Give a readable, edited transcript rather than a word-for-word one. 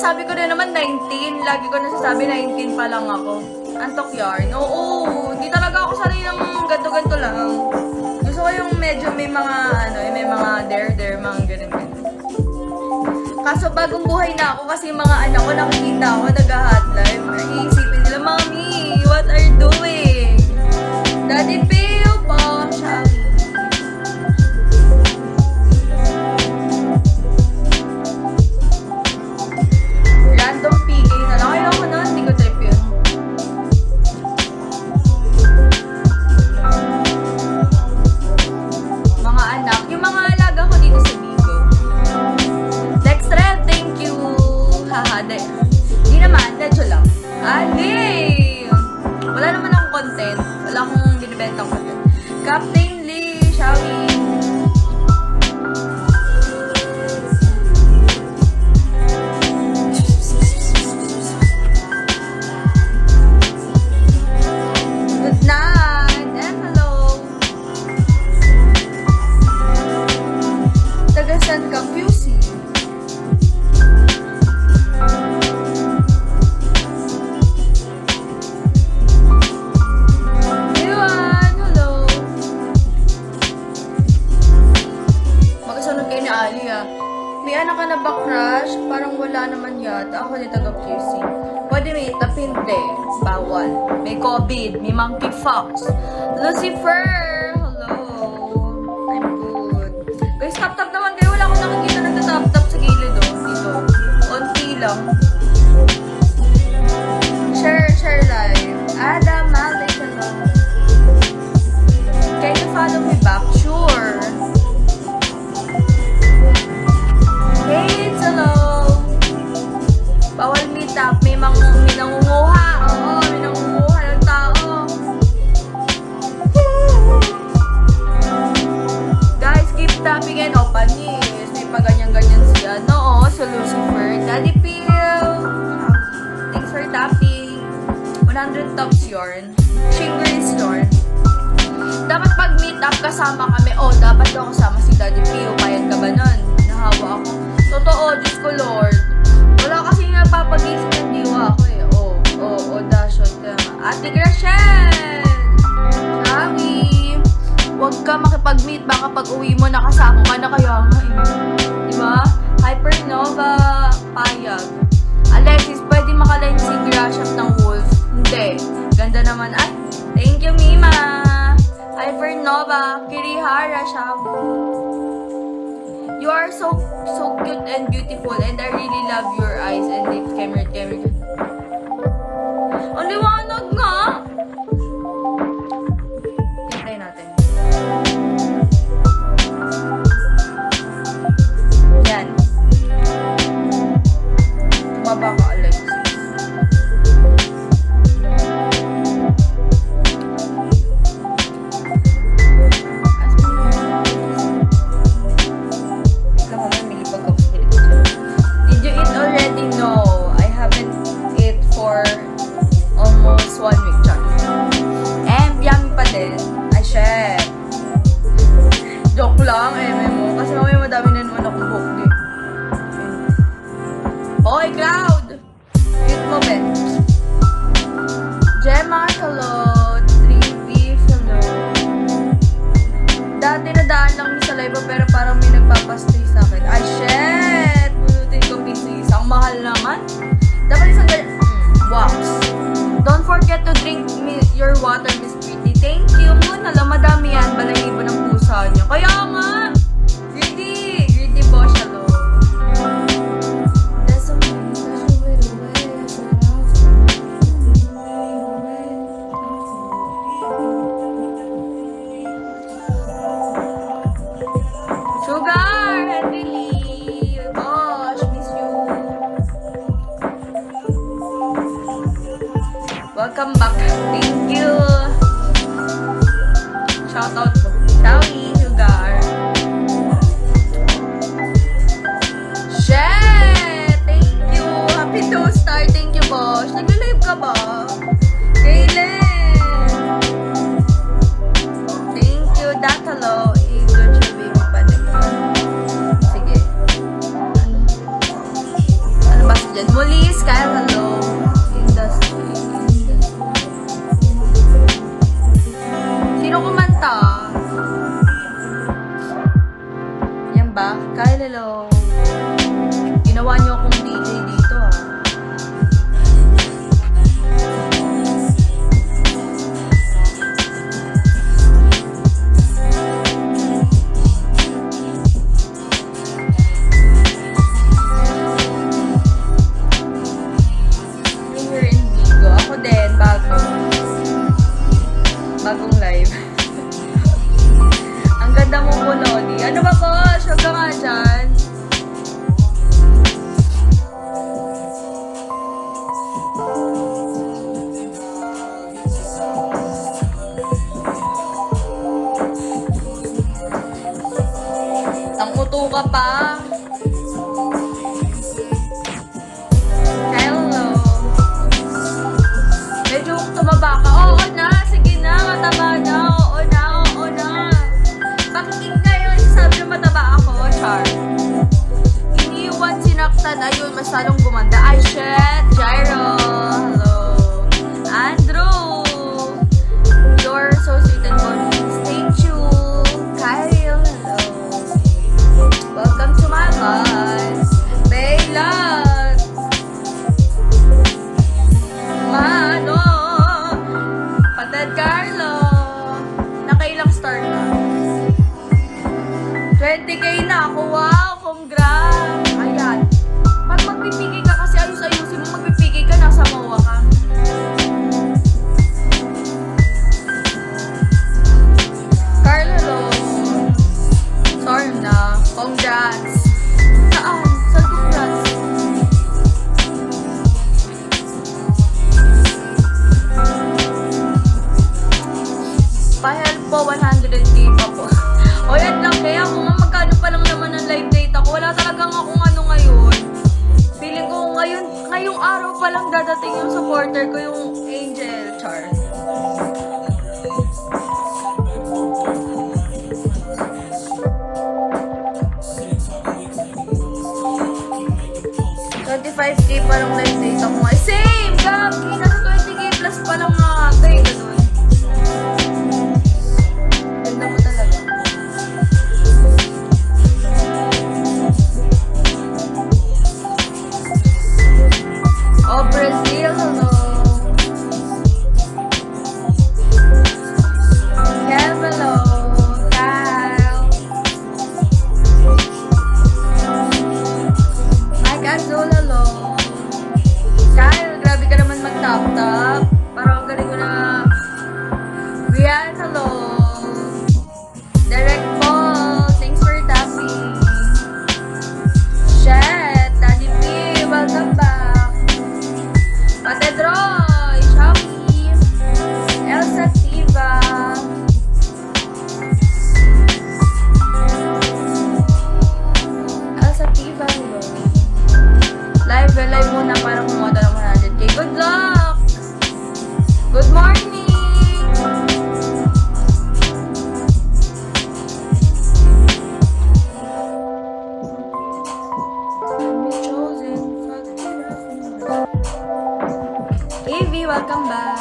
sabi ko na naman 19. Lagi ko nasasabi 19 pa lang ako. Antok yarn. Oo, hindi talaga ako sanay ng ganto-ganto lang. Gusto ko yung medyo may mga, may mga there, mga ganun. Kaso bagong buhay na ako kasi yung mga anak ko nakikita ako nag-hotline. Iisipin nila, Mommy, what are you doing? Daddy Pio po, siya. Random PK na lang. Ayoko na, hindi ko trip yun. Mga anak, yung mga alaga ko dito sa Bigo. Next red, thank you. Haha, di naman, medyo lang. Hey! Wala naman akong content. Wala akong binibentang content. Captain Lee, shall we? Good night and hello. Tagasan ka, QC. Ayun, hello. Magkasunod kayo ni Ali ah. May anak ka na ba, crush? Parang wala naman yata. Ako ni taga-QC. Pwede may tapin hindi. Bawal. May COVID. May monkeypox. Lucifer! Hello. I'm good. Guys, tap-tap naman kayo. Wala akong nakikita nagtatap-tap sa gilid oh. Dito. Konti lang. Share live. Adam Malik, hello. Can you follow me back? Sure. Hey, hello. Bawal meet up. May nangunguha. Oo, may nangunguha ng tao. Guys, keep tapping and open yes. May paganyan-ganyan siya. No, so Lucifer. Daddy Pil. Thanks for tapping. 100 tops yarn. Shingles yarn. Dapat pag meet up kasama kami. Oh, dapat daw kasama si Daddy Pil. Payag ka ba nun? Nahawa ako. Totoo, Diyos ko Lord. Wala kasi napapagising ng diwa ako eh. Dashot. Ate Grashel! Sabi! Huwag ka makipag-meet. Baka pag uwi mo, nakasama ka na kaya nga eh. Diba? Hypernova. Payag. Alexis, pwede makaline si Grashel ng Wolf? Hindi. Ganda naman. Ay, thank you, Mima! Hypernova. Kirihara, Shabu. You are so cute and beautiful and I really love your eyes and lips. Camera. Ang liwanag nga! Hintay natin. Yan. Tumaba ka, Alexis. Hoy, Cloud! Cute mo, Ben. Gemma, hello. 3V, hello. Dati nadaan lang sa live pero parang may nagpapastay sa akin. Ay, shit! Bulutin ko business. Ang mahal naman. Dapat isang wax. Don't forget to drink your water, Miss Pretty. Thank you. Alam, madami yan. Balahibo ng pusa niyo. Kaya nga! Greedy boss, hello. Sugar! Henry! Boss, miss you. Welcome back. Thank you. Shout out po. Chowie, Sugar. Shit! Thank you. Happy to start. Thank you, boss. Nag-live ka ba? Kaylen! Thank you. Datalo. I-good your baby pa din. Sige. Kyle, hello. Ginawa niyo akong DJ dito, ah. Here in Vigo. Ako din, bagong live. Ang ganda mo po, Lodi. Ano ba po? Huwag ka nga dyan. Tangkuto ka pa. Hello. Medyo tumaba ka. Oo na. Sige na. Mataba na. Oo na. Bakit ngayon sabi na mataba ako? Char. Iniwan, sinaktan. Ayun, masyadong gumanda. Ay, shit. Gyro. Hello. Andrew. You're so sweet and gorgeous. Thank you. Kyle. Hello. Welcome to my life. Bella. Mano. Patad Carlo. Nakailang star ka? 20k na ako. Wow, congrats. Ayan. Pag magpipigay ka kasi ayus-ayusin mo, magpipigay ka, nasa mawa ka. Carlo. Sorry na. Congrats. Saan? Saan congrats? Pa-help po, 100k pa po. O yan lang, kaya ako nga magkano pa lang naman ang live date ako. Wala talagang akong ano ngayon. Feeling ko ngayong araw pa lang dadating yung supporter ko, yung Angel Char. $25k pa lang live date ako ngayon. Same! Gagi! Nasa 20k plus pa lang nga ata eh. Ganun. Ganda mo talaga. Oh, Brazil, hello. Kev, hello. Kyle. Mike Azul, hello. Kyle, grabe ka naman mag-tap-tap. Parang ang galing ko na. Rian, hello. Direct Paul, thanks for tapping. Shet, Daddy P, welcome back. Patedroy, Shawi, Elsa Tiva. Elsa Tiva, hello. Live muna para kumoda ng 100k. Good luck! Good morning! Evie, welcome back.